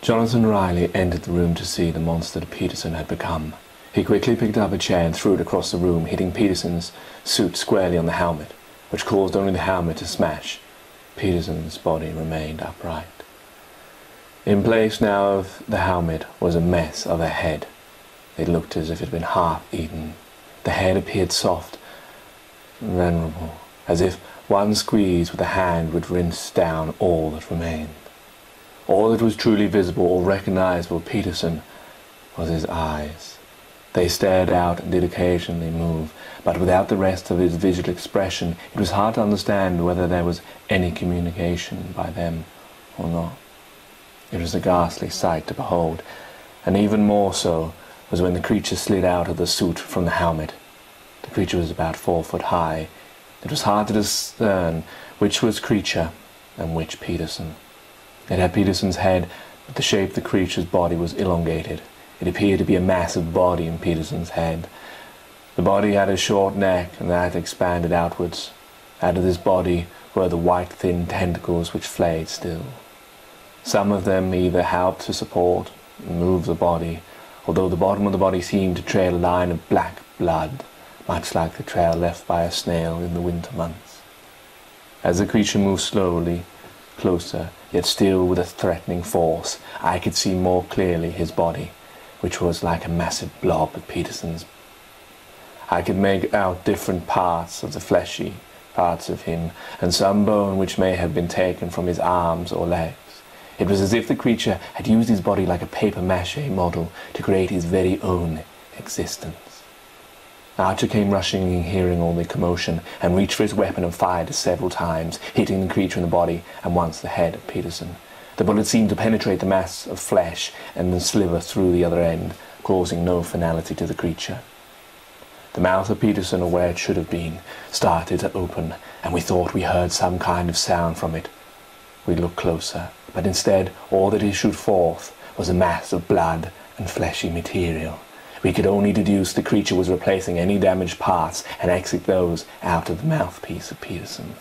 Jonathan Riley entered the room to see the monster that Peterson had become. He quickly picked up a chair and threw it across the room, hitting Peterson's suit squarely on the helmet, which caused only the helmet to smash. Peterson's body remained upright. In place now of the helmet was a mess of a head. It looked as if it had been half-eaten. The head appeared soft and venerable, as if one squeeze with a hand would rinse down all that remained. All that was truly visible or recognizable of Peterson was his eyes. They stared out and did occasionally move, but without the rest of his visual expression, it was hard to understand whether there was any communication by them or not. It was a ghastly sight to behold, and even more so was when the creature slid out of the suit from the helmet. The creature was about 4 foot high. It was hard to discern which was creature and which Peterson. It had Peterson's head, but the shape of the creature's body was elongated. It appeared to be a massive body in Peterson's head. The body had a short neck, and that expanded outwards. Out of this body were the white thin tentacles which flayed still. Some of them either helped to support and move the body, although the bottom of the body seemed to trail a line of black blood, much like the trail left by a snail in the winter months. As the creature moved slowly, closer, yet still with a threatening force, I could see more clearly his body, which was like a massive blob at Peterson's. I could make out different parts of the fleshy parts of him, and some bone which may have been taken from his arms or legs. It was as if the creature had used his body like a papier-mâché model to create his very own existence. Archer came rushing in, hearing all the commotion, and reached for his weapon and fired several times, hitting the creature in the body and once the head of Peterson. The bullet seemed to penetrate the mass of flesh and then sliver through the other end, causing no finality to the creature. The mouth of Peterson, or where it should have been, started to open, and we thought we heard some kind of sound from it. We looked closer, but instead all that issued forth was a mass of blood and fleshy material. We could only deduce the creature was replacing any damaged parts and exit those out of the mouthpiece of Peterson.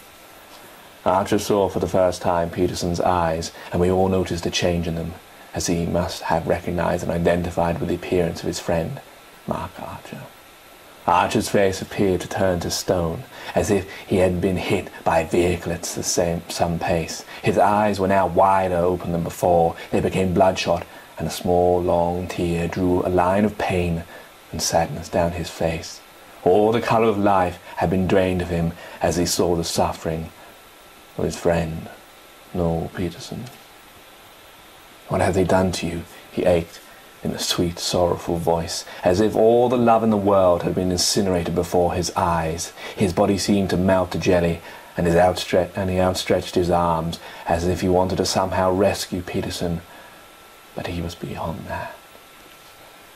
Archer saw for the first time Peterson's eyes, and we all noticed a change in them, as he must have recognized and identified with the appearance of his friend, Mark Archer. Archer's face appeared to turn to stone, as if he had been hit by a vehicle at some pace. His eyes were now wider open than before. They became bloodshot, and a small, long tear drew a line of pain and sadness down his face. All the colour of life had been drained of him as he saw the suffering of his friend, Noel Peterson. "What have they done to you?" he ached in a sweet, sorrowful voice, as if all the love in the world had been incinerated before his eyes. His body seemed to melt to jelly, and he outstretched his arms as if he wanted to somehow rescue Peterson, but he was beyond that.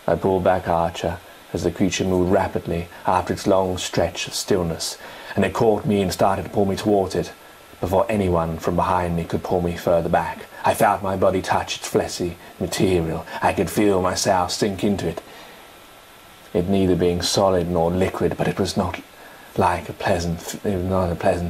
I pulled back Archer as the creature moved rapidly after its long stretch of stillness, and it caught me and started to pull me towards it. Before anyone from behind me could pull me further back, I felt my body touch its fleshy material. I could feel myself sink into it. It neither being solid nor liquid, but it was not a pleasant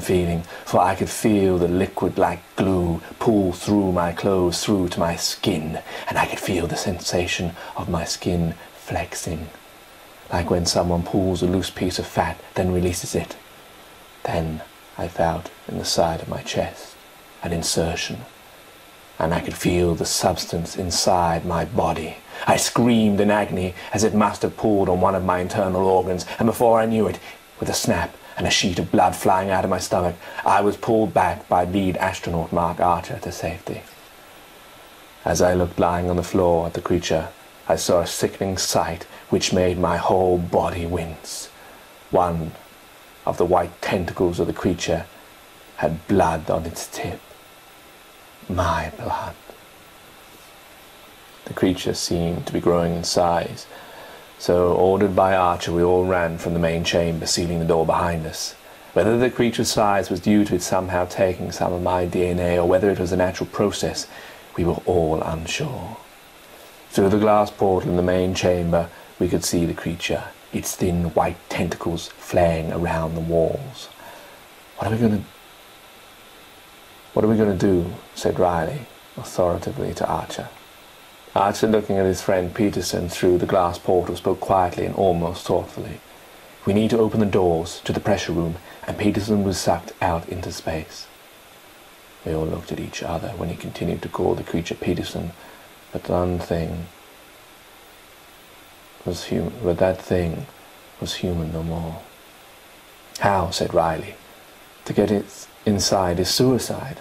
feeling, for I could feel the liquid like glue pull through my clothes through to my skin, and I could feel the sensation of my skin flexing, like when someone pulls a loose piece of fat, then releases it. Then I felt in the side of my chest an insertion, and I could feel the substance inside my body. I screamed in agony as it must have pulled on one of my internal organs, and before I knew it, with a snap and a sheet of blood flying out of my stomach, I was pulled back by lead astronaut Mark Archer to safety. As I looked lying on the floor at the creature, I saw a sickening sight which made my whole body wince. One of the white tentacles of the creature had blood on its tip. My blood. The creature seemed to be growing in size, so, ordered by Archer, we all ran from the main chamber, sealing the door behind us. Whether the creature's size was due to it somehow taking some of my DNA, or whether it was a natural process, we were all unsure. Through the glass portal in the main chamber, we could see the creature, its thin white tentacles flaying around the walls. What are we going to do?" said Riley authoritatively to Archer. Archer, looking at his friend Peterson through the glass portal, spoke quietly and almost thoughtfully. We need to open the doors to the pressure room, and Peterson was sucked out into space. We all looked at each other when he continued to call the creature Peterson, but that thing was human no more. How? Said Riley. To get it inside is suicide.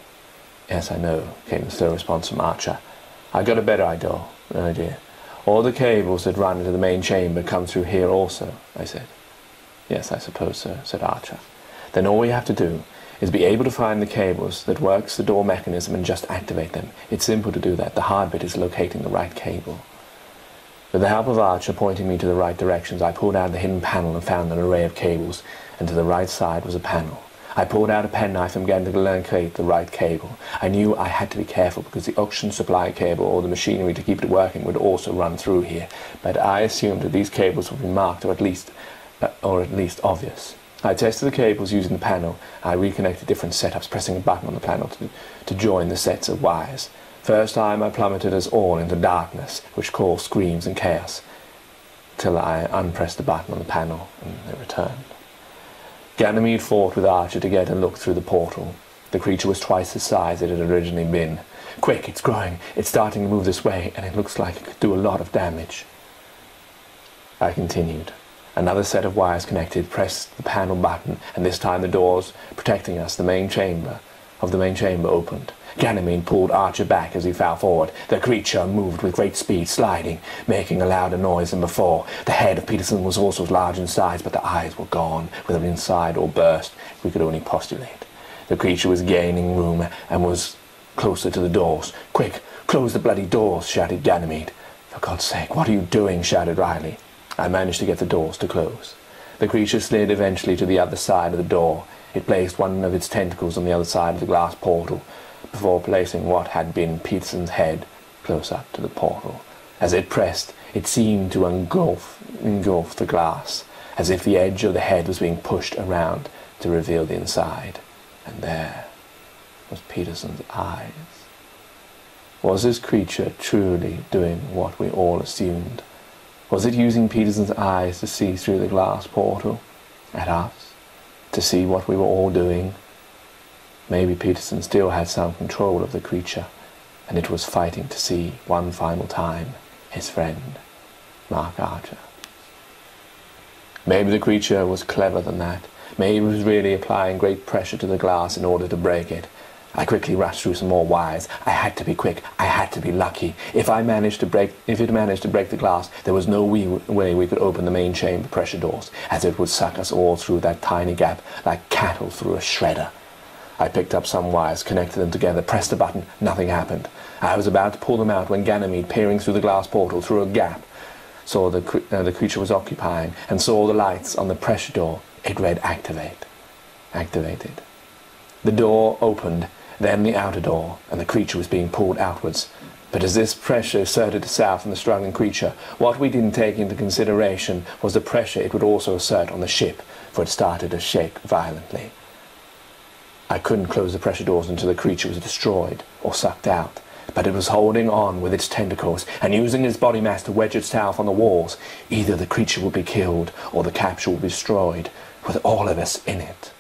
Yes, I know, came the slow response from Archer. I got a better idea. All the cables that run into the main chamber come through here also, I said. Yes, I suppose so, said Archer. Then all we have to do is be able to find the cables that works the door mechanism and just activate them. It's simple to do that. The hard bit is locating the right cable. With the help of Archer pointing me to the right directions, I pulled out the hidden panel and found an array of cables, and to the right side was a panel. I pulled out a penknife and began to locate the right cable. I knew I had to be careful because the oxygen supply cable or the machinery to keep it working would also run through here, but I assumed that these cables would be marked or at least obvious. I tested the cables using the panel. I reconnected different setups, pressing a button on the panel to join the sets of wires. First time I plummeted us all into darkness, which caused screams and chaos, till I unpressed the button on the panel and it returned. Ganymede fought with Archer to get a look through the portal. The creature was twice the size it had originally been. Quick, it's growing, it's starting to move this way, and it looks like it could do a lot of damage. I continued. Another set of wires connected, pressed the panel button, and this time the doors protecting us, the main chamber opened. Ganymede pulled Archer back as he fell forward. The creature moved with great speed, sliding, making a louder noise than before. The head of Peterson was also large in size, but the eyes were gone, whether inside or burst, we could only postulate. The creature was gaining room and was closer to the doors. Quick, close the bloody doors, shouted Ganymede. For God's sake, what are you doing? Shouted Riley. I managed to get the doors to close. The creature slid eventually to the other side of the door. It placed one of its tentacles on the other side of the glass portal, before placing what had been Peterson's head close up to the portal. As it pressed, it seemed to engulf the glass, as if the edge of the head was being pushed around to reveal the inside. And there was Peterson's eyes. Was this creature truly doing what we all assumed? Was it using Peterson's eyes to see through the glass portal at us? To see what we were all doing? Maybe Peterson still had some control of the creature, and it was fighting to see one final time his friend, Mark Archer. Maybe the creature was clever than that. Maybe it was really applying great pressure to the glass in order to break it. I quickly rushed through some more wires. I had to be quick. I had to be lucky. If it managed to break the glass, there was no way we could open the main chamber pressure doors, as it would suck us all through that tiny gap like cattle through a shredder. I picked up some wires, connected them together, pressed the button. Nothing happened. I was about to pull them out when Ganymede, peering through the glass portal through a gap, saw the creature was occupying, and saw the lights on the pressure door. It read activate. Activated. The door opened, then the outer door, and the creature was being pulled outwards. But as this pressure asserted itself on the struggling creature, what we didn't take into consideration was the pressure it would also assert on the ship, for it started to shake violently. I couldn't close the pressure doors until the creature was destroyed or sucked out, but it was holding on with its tentacles and using its body mass to wedge itself on the walls. Either the creature would be killed or the capsule would be destroyed, with all of us in it.